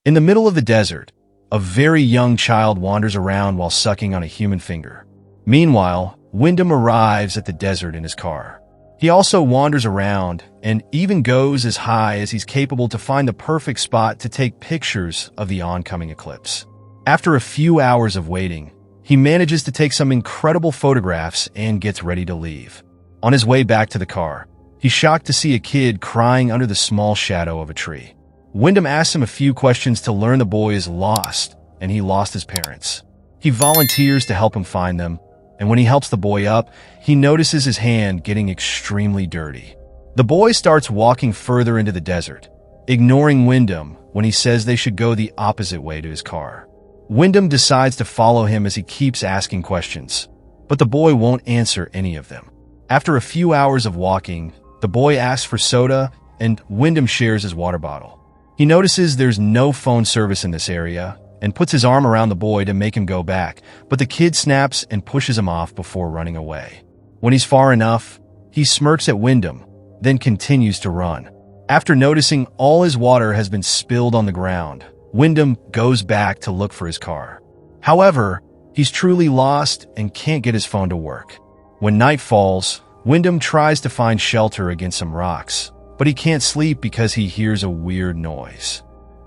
In the middle of the desert, a very young child wanders around while sucking on a human finger. Meanwhile, Wyndham arrives at the desert in his car. He also wanders around and even goes as high as he's capable to find the perfect spot to take pictures of the oncoming eclipse. After a few hours of waiting, he manages to take some incredible photographs and gets ready to leave. On his way back to the car, he's shocked to see a kid crying under the small shadow of a tree. Wyndham asks him a few questions to learn the boy is lost and he lost his parents. He volunteers to help him find them, and when he helps the boy up, he notices his hand getting extremely dirty. The boy starts walking further into the desert, ignoring Wyndham when he says they should go the opposite way to his car. Wyndham decides to follow him as he keeps asking questions, but the boy won't answer any of them. After a few hours of walking, the boy asks for soda and Wyndham shares his water bottle. He notices there's no phone service in this area and puts his arm around the boy to make him go back, but the kid snaps and pushes him off before running away. When he's far enough, he smirks at Wyndham, then continues to run. After noticing all his water has been spilled on the ground, Wyndham goes back to look for his car. However, he's truly lost and can't get his phone to work. When night falls, Wyndham tries to find shelter against some rocks, but he can't sleep because he hears a weird noise.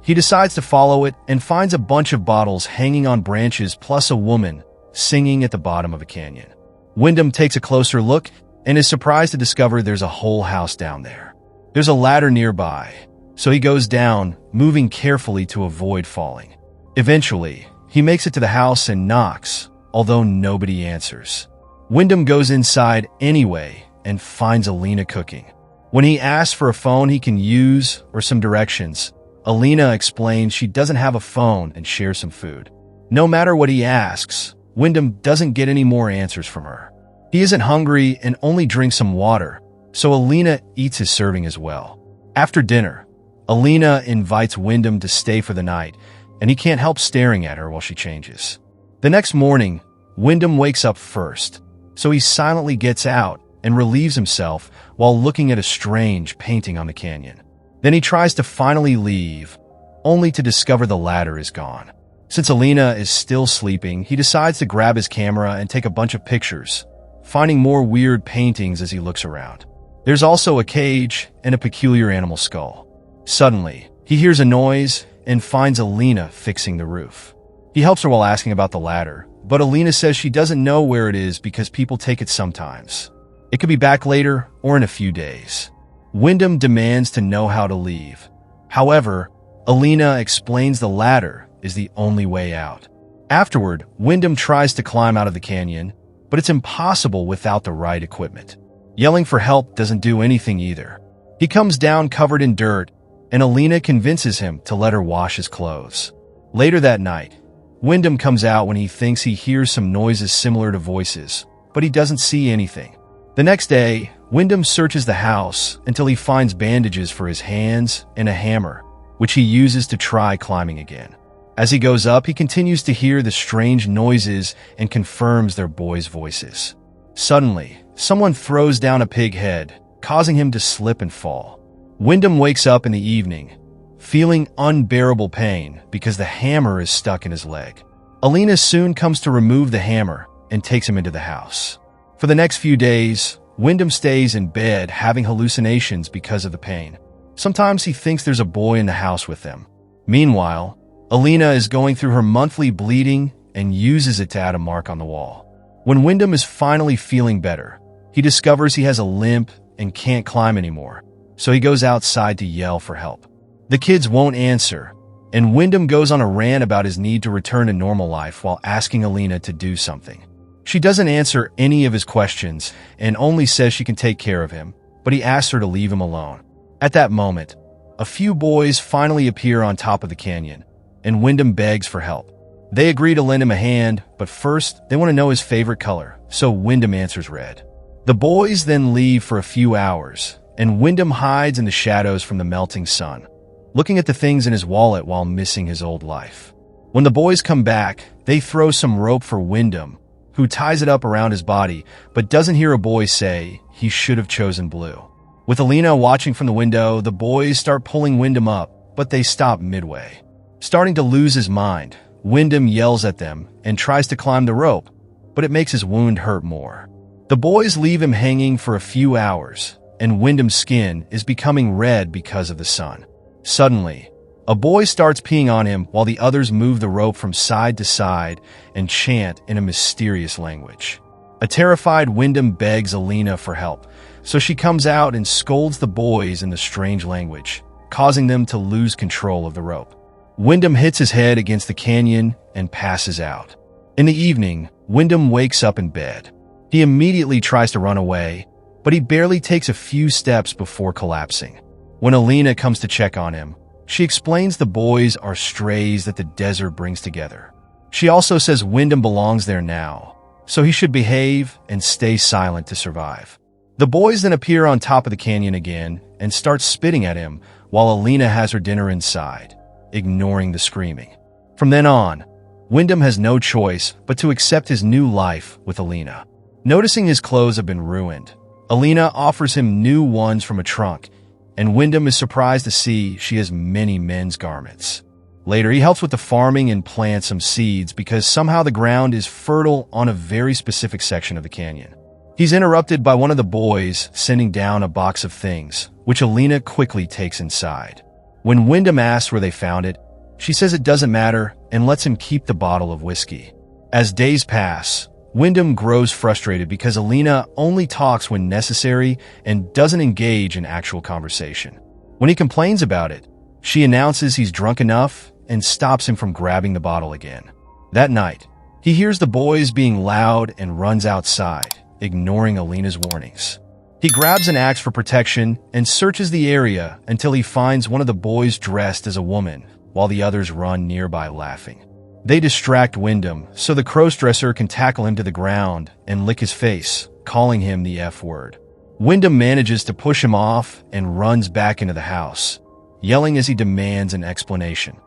He decides to follow it and finds a bunch of bottles hanging on branches plus a woman singing at the bottom of a canyon. Wyndham takes a closer look and is surprised to discover there's a whole house down there. There's a ladder nearby, so he goes down, moving carefully to avoid falling. Eventually, he makes it to the house and knocks, although nobody answers. Wyndham goes inside anyway and finds Alina cooking. When he asks for a phone he can use or some directions, Alina explains she doesn't have a phone and shares some food. No matter what he asks, Wyndham doesn't get any more answers from her. He isn't hungry and only drinks some water, so Alina eats his serving as well. After dinner, Alina invites Wyndham to stay for the night, and he can't help staring at her while she changes. The next morning, Wyndham wakes up first, so he silently gets out and relieves himself while looking at a strange painting on the canyon. Then he tries to finally leave, only to discover the ladder is gone. Since Alina is still sleeping, he decides to grab his camera and take a bunch of pictures, finding more weird paintings as he looks around. There's also a cage and a peculiar animal skull. Suddenly, he hears a noise and finds Alina fixing the roof. He helps her while asking about the ladder, but Alina says she doesn't know where it is because people take it sometimes. It could be back later or in a few days. Wyndham demands to know how to leave. However, Alina explains the ladder is the only way out. Afterward, Wyndham tries to climb out of the canyon, but it's impossible without the right equipment. Yelling for help doesn't do anything either. He comes down covered in dirt, and Alina convinces him to let her wash his clothes. Later that night, Wyndham comes out when he thinks he hears some noises similar to voices, but he doesn't see anything. The next day, Wyndham searches the house until he finds bandages for his hands and a hammer, which he uses to try climbing again. As he goes up, he continues to hear the strange noises and confirms they're boys' voices. Suddenly, someone throws down a pig head, causing him to slip and fall. Wyndham wakes up in the evening, feeling unbearable pain because the hammer is stuck in his leg. Alina soon comes to remove the hammer and takes him into the house. For the next few days, Wyndham stays in bed having hallucinations because of the pain. Sometimes he thinks there's a boy in the house with them. Meanwhile, Alina is going through her monthly bleeding and uses it to add a mark on the wall. When Wyndham is finally feeling better, he discovers he has a limp and can't climb anymore, so he goes outside to yell for help. The kids won't answer, and Wyndham goes on a rant about his need to return to normal life while asking Alina to do something. She doesn't answer any of his questions and only says she can take care of him, but he asks her to leave him alone. At that moment, a few boys finally appear on top of the canyon, and Wyndham begs for help. They agree to lend him a hand, but first they want to know his favorite color, so Wyndham answers red. The boys then leave for a few hours, and Wyndham hides in the shadows from the melting sun, looking at the things in his wallet while missing his old life. When the boys come back, they throw some rope for Wyndham, who ties it up around his body, but doesn't hear a boy say he should have chosen blue. With Alina watching from the window, the boys start pulling Wyndham up, but they stop midway. Starting to lose his mind, Wyndham yells at them and tries to climb the rope, but it makes his wound hurt more. The boys leave him hanging for a few hours, and Wyndham's skin is becoming red because of the sun. Suddenly, a boy starts peeing on him while the others move the rope from side to side and chant in a mysterious language. A terrified Wyndham begs Alina for help, so she comes out and scolds the boys in the strange language, causing them to lose control of the rope. Wyndham hits his head against the canyon and passes out. In the evening, Wyndham wakes up in bed. He immediately tries to run away, but he barely takes a few steps before collapsing. When Alina comes to check on him, she explains the boys are strays that the desert brings together. She also says Wyndham belongs there now, so he should behave and stay silent to survive. The boys then appear on top of the canyon again and start spitting at him while Alina has her dinner inside, ignoring the screaming. From then on, Wyndham has no choice but to accept his new life with Alina. Noticing his clothes have been ruined, Alina offers him new ones from a trunk, and Wyndham is surprised to see she has many men's garments. Later, he helps with the farming and plants some seeds because somehow the ground is fertile on a very specific section of the canyon. He's interrupted by one of the boys sending down a box of things, which Alina quickly takes inside. When Wyndham asks where they found it, she says it doesn't matter and lets him keep the bottle of whiskey. As days pass, Wyndham grows frustrated because Alina only talks when necessary and doesn't engage in actual conversation. When he complains about it, she announces he's drunk enough and stops him from grabbing the bottle again. That night, he hears the boys being loud and runs outside, ignoring Alina's warnings. He grabs an axe for protection and searches the area until he finds one of the boys dressed as a woman, while the others run nearby laughing. They distract Wyndham so the crossdresser can tackle him to the ground and lick his face, calling him the F word. Wyndham manages to push him off and runs back into the house, yelling as he demands an explanation.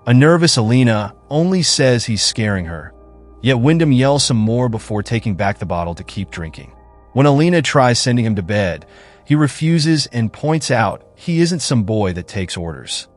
A nervous Alina only says he's scaring her, yet Wyndham yells some more before taking back the bottle to keep drinking. When Alina tries sending him to bed, he refuses and points out he isn't some boy that takes orders.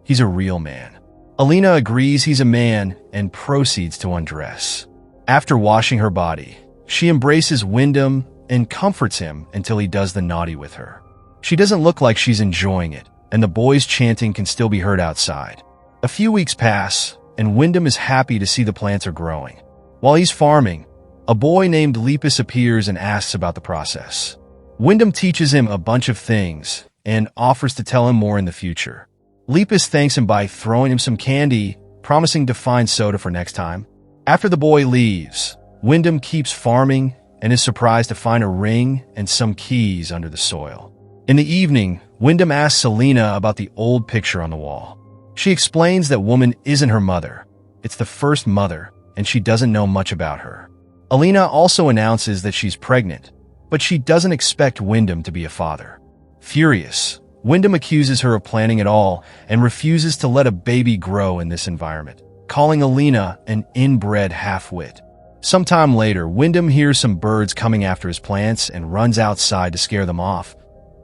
He's a real man. Alina agrees he's a man and proceeds to undress. After washing her body, she embraces Wyndham and comforts him until he does the naughty with her. She doesn't look like she's enjoying it, and the boys chanting can still be heard outside. A few weeks pass, and Wyndham is happy to see the plants are growing. While he's farming, a boy named Lepus appears and asks about the process. Wyndham teaches him a bunch of things and offers to tell him more in the future. Lepus thanks him by throwing him some candy, promising to find soda for next time. After the boy leaves, Wyndham keeps farming and is surprised to find a ring and some keys under the soil. In the evening, Wyndham asks Alina about the old picture on the wall. She explains that woman isn't her mother. It's the first mother, and she doesn't know much about her. Alina also announces that she's pregnant, but she doesn't expect Wyndham to be a father. Furious, Wyndham accuses her of planning it all and refuses to let a baby grow in this environment, calling Alina an inbred half-wit. Sometime later, Wyndham hears some birds coming after his plants and runs outside to scare them off,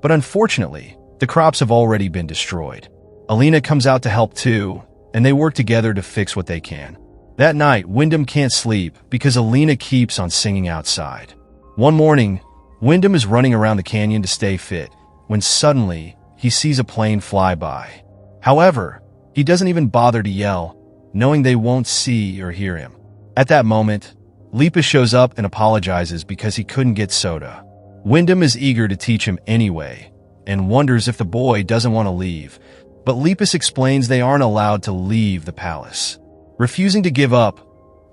but unfortunately, the crops have already been destroyed. Alina comes out to help too, and they work together to fix what they can. That night, Wyndham can't sleep because Alina keeps on singing outside. One morning, Wyndham is running around the canyon to stay fit, when suddenly, he sees a plane fly by. However, he doesn't even bother to yell, knowing they won't see or hear him. At that moment, Lepus shows up and apologizes because he couldn't get soda. Wyndham is eager to teach him anyway, and wonders if the boy doesn't want to leave, but Lepus explains they aren't allowed to leave the palace. Refusing to give up,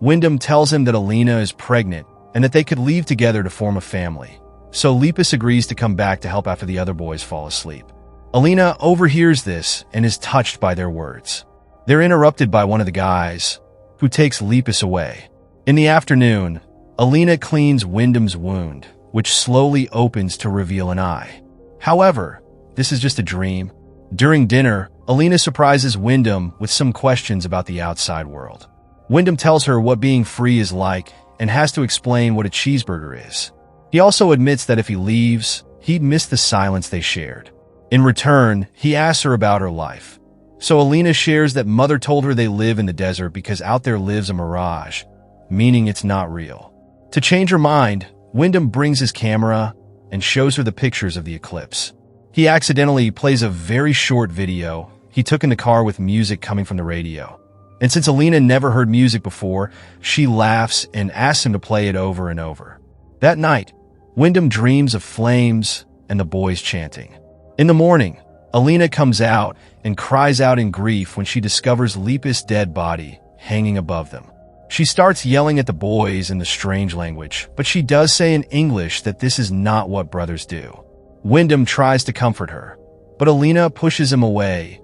Wyndham tells him that Alina is pregnant and that they could leave together to form a family, so Lepus agrees to come back to help after the other boys fall asleep. Alina overhears this and is touched by their words. They're interrupted by one of the guys, who takes Lepus away. In the afternoon, Alina cleans Wyndham's wound, which slowly opens to reveal an eye. However, this is just a dream. During dinner, Alina surprises Wyndham with some questions about the outside world. Wyndham tells her what being free is like and has to explain what a cheeseburger is. He also admits that if he leaves, he'd miss the silence they shared. In return, he asks her about her life, So Alina shares that mother told her they live in the desert because out there lives a mirage, meaning it's not real. To change her mind, Wyndham brings his camera and shows her the pictures of the eclipse. He accidentally plays a very short video he took in the car with music coming from the radio. And since Alina never heard music before, she laughs and asks him to play it over and over. That night, Wyndham dreams of flames and the boys chanting. In the morning, Alina comes out and cries out in grief when she discovers Leap's dead body hanging above them. She starts yelling at the boys in the strange language, but she does say in English that this is not what brothers do. Wyndham tries to comfort her, but Alina pushes him away,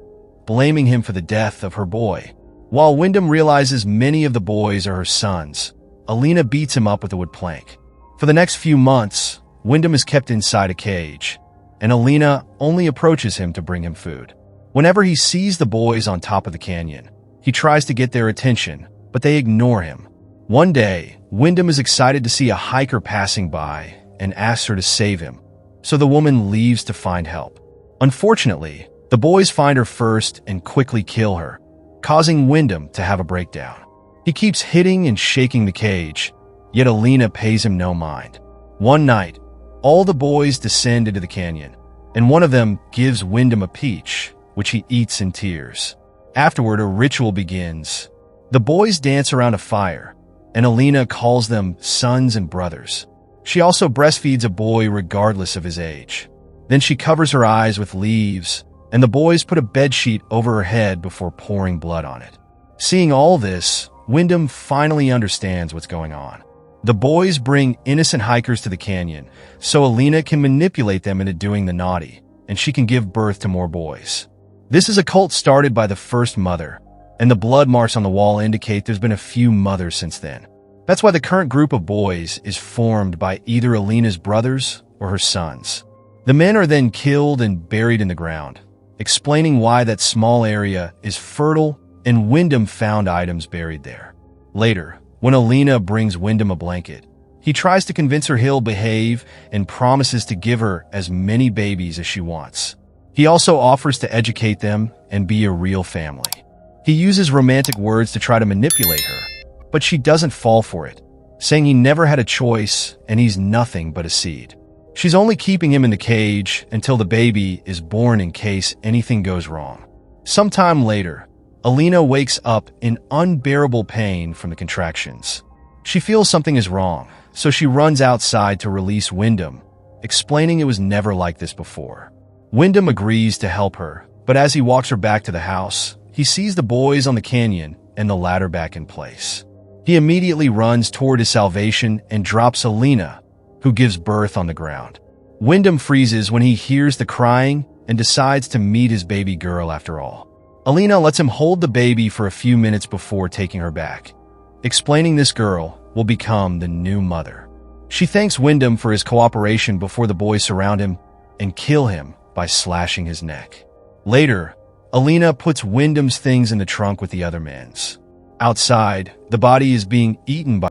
blaming him for the death of her boy. While Wyndham realizes many of the boys are her sons, Alina beats him up with a wood plank. For the next few months, Wyndham is kept inside a cage, and Alina only approaches him to bring him food. Whenever he sees the boys on top of the canyon, he tries to get their attention, but they ignore him. One day, Wyndham is excited to see a hiker passing by and asks her to save him, so the woman leaves to find help. Unfortunately, the boys find her first and quickly kill her, causing Wyndham to have a breakdown. He keeps hitting and shaking the cage, yet Alina pays him no mind. One night, all the boys descend into the canyon, and one of them gives Wyndham a peach, which he eats in tears. Afterward, a ritual begins. The boys dance around a fire, and Alina calls them sons and brothers. She also breastfeeds a boy regardless of his age. Then she covers her eyes with leaves, and the boys put a bedsheet over her head before pouring blood on it. Seeing all this, Wyndham finally understands what's going on. The boys bring innocent hikers to the canyon, so Alina can manipulate them into doing the naughty, and she can give birth to more boys. This is a cult started by the first mother, and the blood marks on the wall indicate there's been a few mothers since then. That's why the current group of boys is formed by either Alina's brothers or her sons. The men are then killed and buried in the ground, explaining why that small area is fertile and Wyndham found items buried there. Later, when Alina brings Wyndham a blanket, he tries to convince her he'll behave and promises to give her as many babies as she wants. He also offers to educate them and be a real family. He uses romantic words to try to manipulate her, but she doesn't fall for it, saying he never had a choice and he's nothing but a seed. She's only keeping him in the cage until the baby is born in case anything goes wrong. Sometime later, Alina wakes up in unbearable pain from the contractions. She feels something is wrong, so she runs outside to release Wyndham, explaining it was never like this before. Wyndham agrees to help her, but as he walks her back to the house, he sees the boys on the canyon and the ladder back in place. He immediately runs toward his salvation and drops Alina, who gives birth on the ground. Wyndham freezes when he hears the crying and decides to meet his baby girl after all. Alina lets him hold the baby for a few minutes before taking her back, explaining this girl will become the new mother. She thanks Wyndham for his cooperation before the boys surround him and kill him by slashing his neck. Later, Alina puts Wyndham's things in the trunk with the other men's. Outside, the body is being eaten by